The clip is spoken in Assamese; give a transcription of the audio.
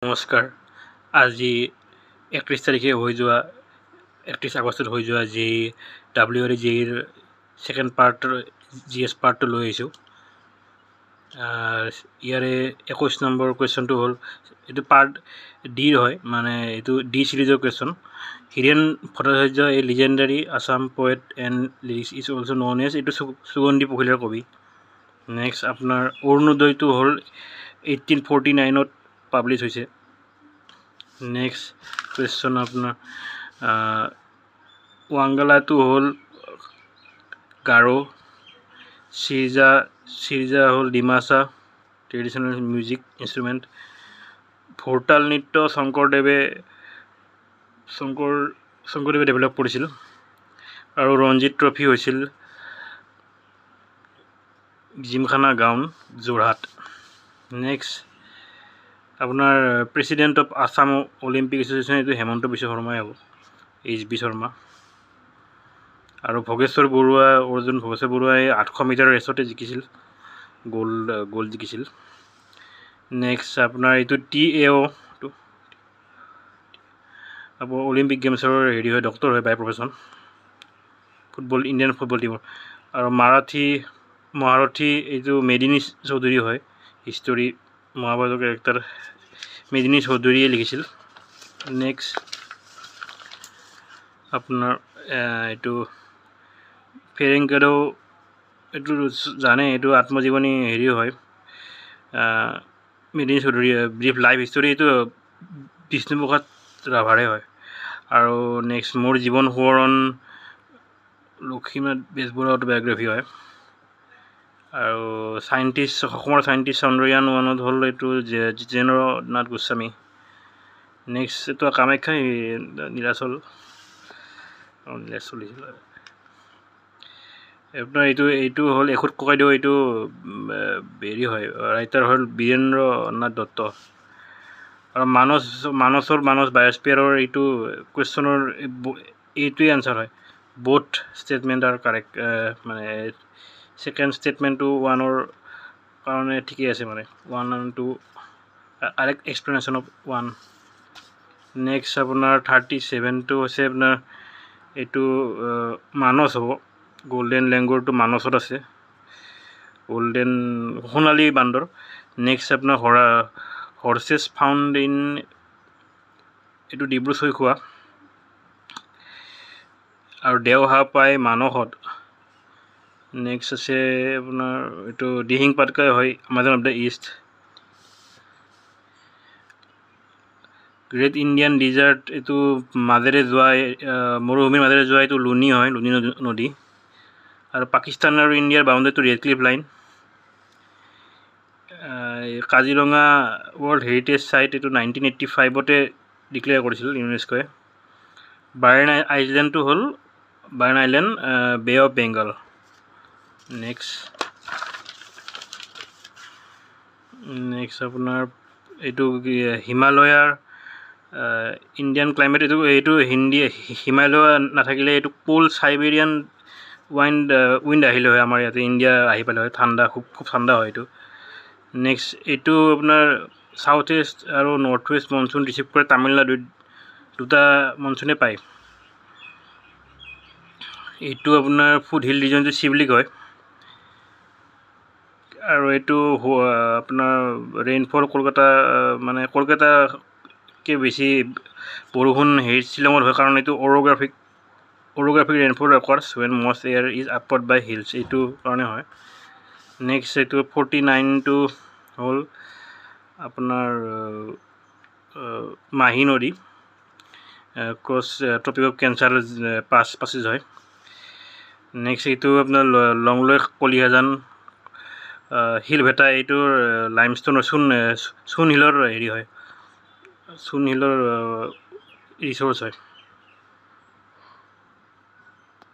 নমস্কাৰ। আজি 31 তাৰিখে হৈ যোৱা 31 আগষ্টত হৈ যোৱা WRE ছেকেণ্ড পাৰ্টৰ GS পাৰ্টটো লৈ আহিছোঁ। ইয়াৰে 21 নম্বৰ কুৱেশ্যনটো হ'ল, এইটো পাৰ্ট ডিৰ হয়, মানে এইটো ডি ছিৰিজৰ question. Hiren Bhattacharya a legendary Assam poet and লিৰিক্স ইজ অলছ' ন'ন এজ, এইটো সুগন্ধি পখিলাৰ কবি। নেক্সট আপোনাৰ অৰুণোদয়টো হ'ল 1849ত পাব্লিছ হৈছে। নেক্সট কুৱেশ্যন আপোনাৰ ৱাংগালাটো হ'ল গাৰো, চিৰ্জা হ'ল Dimasa traditional music instrument. Bhortal নৃত্য শংকৰদেৱে ডেভেলপ কৰিছিল। আৰু ৰঞ্জিত ট্ৰফি হৈছিল জিমখানা গাঁও, যোৰহাট। নেক্সট আপোনাৰ president of Assam Olympic association, এইটো হেমন্ত বিশ্ব শৰ্মাই হ'ব, HB শৰ্মা। আৰু অৰ্জুন ভোগেশ্বৰ বৰুৱাই 800 মিটাৰ ৰেচতে জিকিছিল, গ'ল্ড জিকিছিল। নেক্সট আপোনাৰ এইটো TAO অলিম্পিক গেমছৰ হয়, ডক্টৰ হয় বাই প্ৰফেশ্যন, ইণ্ডিয়ান ফুটবল টিমৰ। আৰু মহাৰথী এইটো মেদিনী চৌধুৰী হয়, হিষ্টৰী মহাভাৰতৰ কেৰেক্টাৰ মেদিনী চৌধুৰীয়ে লিখিছিল। নেক্সট আপোনাৰ এইটো ফেৰেংকাডো, এইটো জানে, এইটো আত্মজীৱনী হয়, মেদিনী চৌধুৰী। ব্ৰিফ লাইফ হিষ্টৰী, এইটো বিষ্ণুপ্ৰসাদ ৰাভাৰে হয়। আৰু নেক্সট মোৰ জীৱন সোঁৱৰণ, লক্ষ্মীনাথ বেজবৰুৱাৰ অটোবায়'গ্ৰাফী হয়। আৰু অসমৰ চাইণ্টিষ্ট চন্দ্ৰয়ান 1ত হ'ল এইটো জিতেন্দ্ৰনাথ গোস্বামী। নেক্সট এইটো কামাখ্যা নীলাচল চলিছিল। আপোনাৰ এইটো হ'ল এখুত ককাইদেউ, এইটো হয়, ৰাইটাৰ হ'ল বীৰেন্দ্ৰনাথ দত্ত। আৰু মানস বায়'স্ফিয়াৰৰ এইটো কুৱেশ্যনৰ এইটোৱে আনচাৰ হয়। বোথ ষ্টেটমেণ্ট আৰ কাৰেক্ট, মানে ছেকেণ্ড ষ্টেটমেণ্টটো 1ৰ কাৰণে ঠিকেই আছে, মানে 1 and 2 correct explanation of 1। Next আপোনাৰ 37টো হৈছে আপোনাৰ এইটো মানস হ'ব, গল্ডেন লেংগুৰটো মানসত আছে, সোণালী বান্দৰ। নেক্সট আপোনাৰ হৰ্চেছ ফাউণ্ড ইন, এইটো ডিব্ৰু চৈখোৱা। আৰু দেওহাঁহ পায় মানসত। নেক্সট আছে আপোনাৰ এইটো দিহিং পাটকাই হয়, Amazon of the east. Great Indian desert, এইটো মৰুভূমিৰ মাজেৰে যোৱা এইটো লুনি হয়, লুনি নদী। আৰু পাকিস্তান আৰু ইণ্ডিয়াৰ বাউণ্ডেৰীটো Radcliffe line. Kaziranga world heritage site, এইটো 1985তে ডিক্লেয়াৰ কৰিছিল ইউনেস্ক'য়ে। বাৰ্ণ আইলেণ্ডটো হ'ল বে অফ বেংগল। নেক্সট আপোনাৰ এইটো হিমালয়াৰ ইণ্ডিয়ান ক্লাইমেট, এইটো হিমালয় নাথাকিলে এইটো পোল চাইবেৰিয়ান উইণ্ড আহিলে হয়, আমাৰ ইয়াতে ইণ্ডিয়া আহি পালে হয়, খুব ঠাণ্ডা হয় এইটো। নেক্সট এইটো আপোনাৰ ছাউথ ৱেষ্ট আৰু নৰ্থ ৱেষ্ট মনচুন ৰিচিভ কৰে, তামিলনাডুত দুটা মনচুনে পায়। এইটো আপোনাৰ ফুট হিল ৰিজনটো শিৱলিক হয়। আৰু এইটো আপোনাৰ ৰেইনফল কলকাতাতকৈ বেছি বৰষুণ শ্বিলঙত হয়, কাৰণ এইটো orographic rainfall records when moist air is upward by hills, এইটো কাৰণে হয়। নেক্সট এইটো 49টো হ'ল আপোনাৰ মাহী নদী, cross tropic of cancer passage হয়। নেক্সট এইটো আপোনাৰ লংলৈ কলিহাজান শিলভেটা, এইটোৰ লাইমষ্টোনৰ চূণ শিলৰ হয়, চূণ শিলৰ ৰিচ'ৰ্চ হয়।